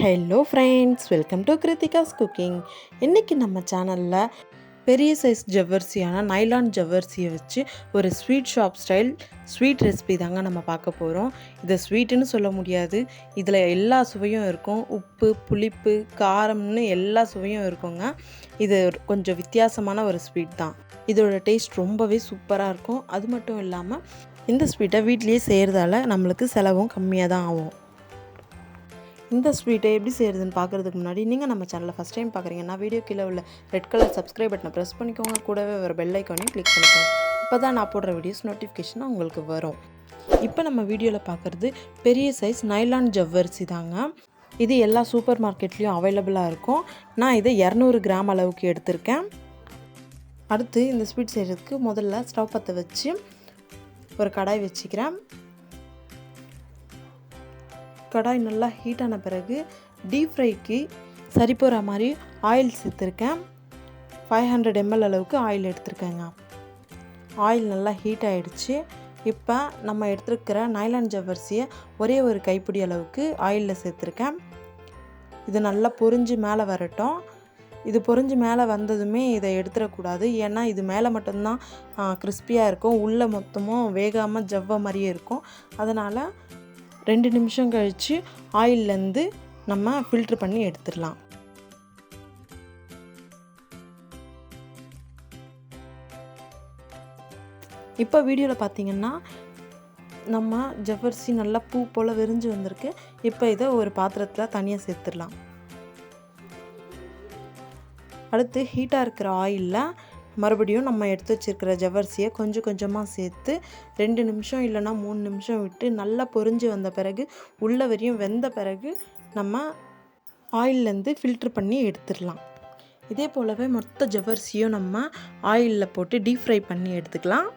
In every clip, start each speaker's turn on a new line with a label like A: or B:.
A: Hello friends, welcome to Kiruthika's cooking. இன்றைக்கி நம்ம சேனலில் பெரிய சைஸ் ஜவ்வரிசியான நைலான் ஜவ்வரிசியை வச்சு ஒரு sweet shop style sweet recipe தாங்க நம்ம பார்க்க போகிறோம். இதை ஸ்வீட்டுன்னு சொல்ல முடியாது, இதில் எல்லா சுவையும் இருக்கும். உப்பு, புளிப்பு, காரம்னு எல்லா சுவையும் இருக்குங்க. இது கொஞ்சம் வித்தியாசமான ஒரு ஸ்வீட் தான். இதோட டேஸ்ட் ரொம்பவே சூப்பராக இருக்கும். அது மட்டும் இல்லாமல் இந்த ஸ்வீட்டை வீட்லேயே செய்கிறதால நம்மளுக்கு செலவும் கம்மியாக தான் ஆகும். இந்த ஸ்வீட்டை எப்படி செய்கிறதுன்னு பார்க்குறதுக்கு முன்னாடி நீங்கள் நம்ம சேனலில் ஃபஸ்ட் டைம் பார்க்குறீங்கன்னா வீடியோ கீழே உள்ள ரெட் கலர் சப்ஸ்கிரைப் பட்டனை ப்ரெஸ் பண்ணிக்கோங்க. கூடவே ஒரு பெல் ஐக்கானையும் கிளிக் பண்ணிக்கோங்க. அப்போ தான் நான் போடுற வீடியோஸ் நோட்டிஃபிகேஷனாக உங்களுக்கு வரும். இப்போ நம்ம வீடியோவில் பார்க்குறது பெரிய சைஸ் நைலான் ஜவ்வரிசி தாங்க. இது எல்லா சூப்பர் மார்க்கெட்லேயும் அவைலபிளாக இருக்கும். நான் இதை 200 கிராம் அளவுக்கு எடுத்திருக்கேன். அடுத்து இந்த ஸ்வீட் செய்கிறதுக்கு முதல்ல ஸ்டவ் பற்ற வச்சு ஒரு கடாய் வச்சுக்கிறேன். கடாய் நல்லா ஹீட் ஆன பிறகு டீப் ஃப்ரைக்கு சரி போகிற மாதிரி ஆயில் சேர்த்துருக்கேன். 500 ml அளவுக்கு ஆயில் எடுத்துருக்கேங்க. ஆயில் நல்லா ஹீட் ஆகிடுச்சு. இப்போ நம்ம எடுத்துருக்கிற நைலான் ஜவ்வரிசியை ஒரே ஒரு கைப்பிடி அளவுக்கு ஆயிலில் சேர்த்துருக்கேன். இது நல்லா பொரிஞ்சு மேலே வரட்டும். இது பொரிஞ்சு மேலே வந்ததுமே இதை எடுத்துடக்கூடாது, ஏன்னா இது மேலே மட்டும்தான் கிறிஸ்பியாக இருக்கும், உள்ளே மொத்தமும் வேகாமல் ஜவ்வ மாதிரியே இருக்கும். அதனால் 2 நிமிஷம் கழித்து ஆயிலேருந்து நம்ம ஃபில்ட்ரு பண்ணி எடுத்துடலாம். இப்போ வீடியோவில் பார்த்தீங்கன்னா நம்ம ஜவ்வரிசி நல்லா பூ போல் விரிஞ்சு வந்திருக்கு. இப்போ இதை ஒரு பாத்திரத்தில் தனியாக சேர்த்துடலாம். அடுத்து ஹீட்டாக இருக்கிற ஆயிலில் மறுபடியும் நம்ம எடுத்து வச்சுருக்கிற ஜவ்வரிசியை கொஞ்சம் கொஞ்சமாக சேர்த்து 2 நிமிஷம் இல்லைனா 3 நிமிஷம் விட்டு நல்லா பொரிஞ்சு வந்த பிறகு உள்ள வரையும் வெந்த பிறகு நம்ம ஆயிலேருந்து ஃபில்ட்ரு பண்ணி எடுத்துடலாம். இதே போலவே மொத்த ஜவ்வரிசியும் நம்ம ஆயிலில் போட்டு டீப் ஃப்ரை பண்ணி எடுத்துக்கலாம்.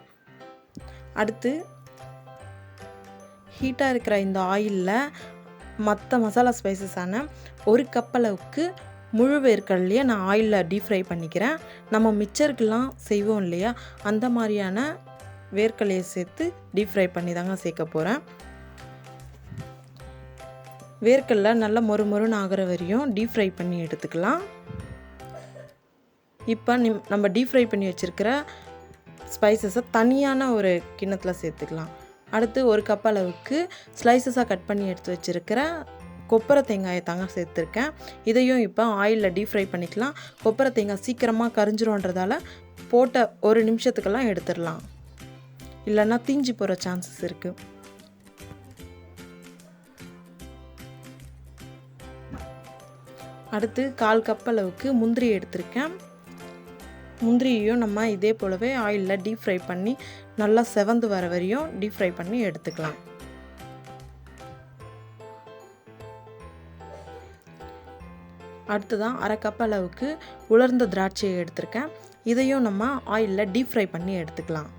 A: அடுத்து ஹீட்டாக இருக்கிற இந்த ஆயிலில் மற்ற மசாலா ஸ்பைசஸான 1 கப் அளவுக்கு முழு வேர்க்கடலையை நான் ஆயிலில் டீப் ஃப்ரை பண்ணிக்கிறேன். நம்ம மிச்சருக்கெல்லாம் செய்வோம் இல்லையா, அந்த மாதிரியான வேர்க்கடலையை சேர்த்து டீப் ஃப்ரை பண்ணி தாங்க சேர்க்க போகிறேன். வேர்க்கடலை நல்லா மொறுமொறுன்னு ஆகிற வரையும் டீப் ஃப்ரை பண்ணி எடுத்துக்கலாம். இப்போ நம்ம டீப் ஃப்ரை பண்ணி வச்சுருக்கிற ஸ்பைசஸை தனியான ஒரு கிண்ணத்தில் சேர்த்துக்கலாம். அடுத்து 1 கப் அளவுக்கு ஸ்லைசஸாக கட் பண்ணி எடுத்து வச்சுருக்கிற கொப்பரை தேங்காயை தாங்க சேர்த்துருக்கேன். இதையும் இப்போ ஆயிலில் டீப் ஃப்ரை பண்ணிக்கலாம். கொப்பரை தேங்காய் சீக்கிரமாக கரிஞ்சிரும்ன்றதால போட்ட 1 நிமிஷத்துக்கெல்லாம் எடுத்துடலாம், இல்லைன்னா தீஞ்சு போகிற சான்சஸ் இருக்குது. அடுத்து 1/4 கப் அளவுக்கு முந்திரி எடுத்திருக்கேன். முந்திரியையும் நம்ம இதே போலவே ஆயிலில் டீப் ஃப்ரை பண்ணி நல்லா செவந்து வர வரையும் டீப் ஃப்ரை பண்ணி எடுத்துக்கலாம். அடுத்ததான் 1/2 கப் அளவுக்கு உலர்ந்த திராட்சையை எடுத்திருக்கேன். இதையும் நம்ம ஆயிலில் டீப் ஃப்ரை பண்ணி எடுத்துக்கலாம்.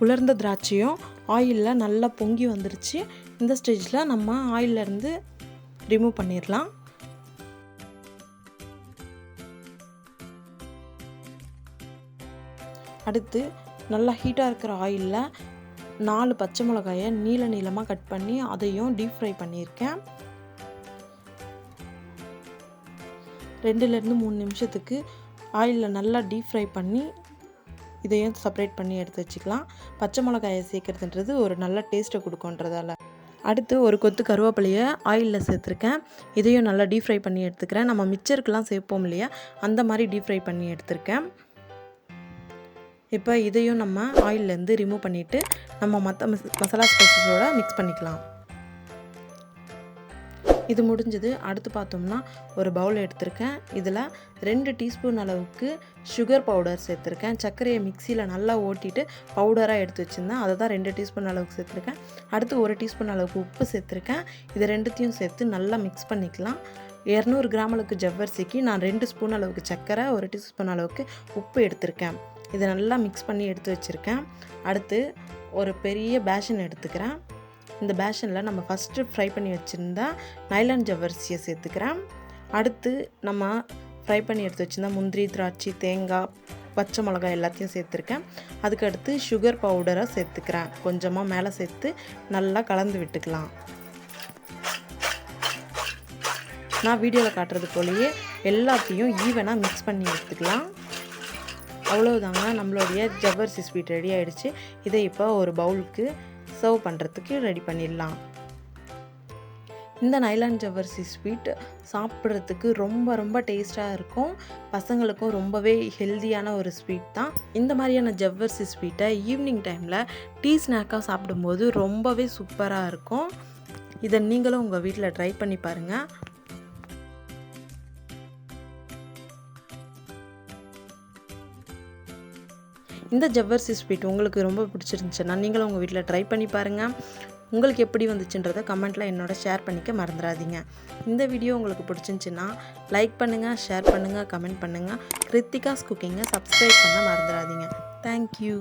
A: உலர்ந்த திராட்சையும் ஆயிலில் நல்லா பொங்கி வந்துருச்சு. இந்த ஸ்டேஜில் நம்ம ஆயிலிருந்து ரிமூவ் பண்ணிடலாம். அடுத்து நல்லா ஹீட்டாக இருக்கிற ஆயிலில் 4 பச்சை மிளகாயை நீளமாக கட் பண்ணி அதையும் டீப் ஃப்ரை பண்ணியிருக்கேன். 2லேருந்து 3 நிமிஷத்துக்கு ஆயிலில் நல்லா டீப் ஃப்ரை பண்ணி இதையும் செப்பரேட் பண்ணி எடுத்து வச்சுக்கலாம். பச்சை மிளகாயை சேர்க்குறதுன்றது ஒரு நல்ல டேஸ்ட்டை கொடுக்குன்றதால. அடுத்து ஒரு கொத்து கருவேப்பிலையை ஆயிலில் சேர்த்துருக்கேன். இதையும் நல்லா டீப் ஃப்ரை பண்ணி எடுத்துக்கிறேன். நம்ம மிச்சருக்கெலாம் சேர்ப்போம் இல்லையா, அந்த மாதிரி டீப் ஃப்ரை பண்ணி எடுத்துருக்கேன். இப்போ இதையும் நம்ம ஆயிலேருந்து ரிமூவ் பண்ணிவிட்டு நம்ம மற்ற மசாலா ஸ்பைசஸோடு மிக்ஸ் பண்ணிக்கலாம். இது முடிஞ்சது. அடுத்து பார்த்தோம்னா ஒரு பவுல் எடுத்திருக்கேன். இதில் 2 டீஸ்பூன் அளவுக்கு சுகர் பவுடர் சேர்த்துருக்கேன். சர்க்கரையை மிக்சியில் நல்லா ஓட்டிட்டு பவுடராக எடுத்து வச்சுருந்தேன், அதை தான் 2 டீஸ்பூன் அளவுக்கு சேர்த்துருக்கேன். அடுத்து 1 டீஸ்பூன் அளவுக்கு உப்பு சேர்த்துருக்கேன். இது ரெண்டுத்தையும் சேர்த்து நல்லா மிக்ஸ் பண்ணிக்கலாம். 200 கிராம் அளவுக்கு ஜவ்வரிசிக்கு நான் 2 ஸ்பூன் அளவுக்கு சர்க்கரை, 1 டீஸ்பூன் அளவுக்கு உப்பு எடுத்திருக்கேன். இதை நல்லா மிக்ஸ் பண்ணி எடுத்து வச்சுருக்கேன். அடுத்து ஒரு பெரிய பேஷன் எடுத்துக்கிறேன். இந்த பேஷனில் நம்ம ஃபஸ்ட்டு ஃப்ரை பண்ணி வச்சுருந்த நைலான் ஜவ்வரிசியை சேர்த்துக்கிறேன். அடுத்து நம்ம ஃப்ரை பண்ணி எடுத்து வச்சுருந்தா முந்திரி, திராட்சை, தேங்காய், பச்சை மிளகாய் எல்லாத்தையும் சேர்த்துருக்கேன். அதுக்கடுத்து சுகர் பவுடரை சேர்த்துக்கிறேன். கொஞ்சமாக மேலே சேர்த்து நல்லா கலந்து விட்டுக்கலாம். நான் வீடியோவில் காட்டுறது போலயே எல்லாத்தையும் ஈவனாக மிக்ஸ் பண்ணி எடுத்துக்கலாம். அவ்வளோதாங்க, நம்மளுடைய ஜவ்வரிசி ஸ்வீட் ரெடி ஆகிடுச்சு. இதை இப்போ ஒரு பவுலுக்கு சர்வ் பண்ணுறதுக்கு ரெடி பண்ணிடலாம். இந்த நைலான் ஜவ்வரிசி ஸ்வீட் சாப்பிட்றதுக்கு ரொம்ப டேஸ்ட்டாக இருக்கும். பசங்களுக்கும் ரொம்பவே ஹெல்தியான ஒரு ஸ்வீட் தான். இந்த மாதிரியான ஜவ்வரிசி ஸ்வீட்டை ஈவினிங் டைமில் டீ ஸ்நாக்காக சாப்பிடும்போது ரொம்பவே சூப்பராக இருக்கும். இதை நீங்களும் உங்கள் வீட்டில் ட்ரை பண்ணி பாருங்கள். இந்த ஜவ்வரிசி ஸ்வீட் உங்களுக்கு ரொம்ப பிடிச்சிருந்துச்சுன்னா நீங்களும் உங்கள் வீட்டில் ட்ரை பண்ணி பாருங்கள். உங்களுக்கு எப்படி வந்துச்சுன்றதை கமெண்ட்டில் என்னோட ஷேர் பண்ணிக்க மறந்துடாதீங்க. இந்த வீடியோ உங்களுக்கு பிடிச்சிருந்துச்சுன்னா லைக் பண்ணுங்கள், ஷேர் பண்ணுங்கள், கமெண்ட் பண்ணுங்கள். கிருத்திகாஸ் குக்கிங்கை சப்ஸ்கிரைப் பண்ண மறந்துடாதீங்க. தேங்க்யூ.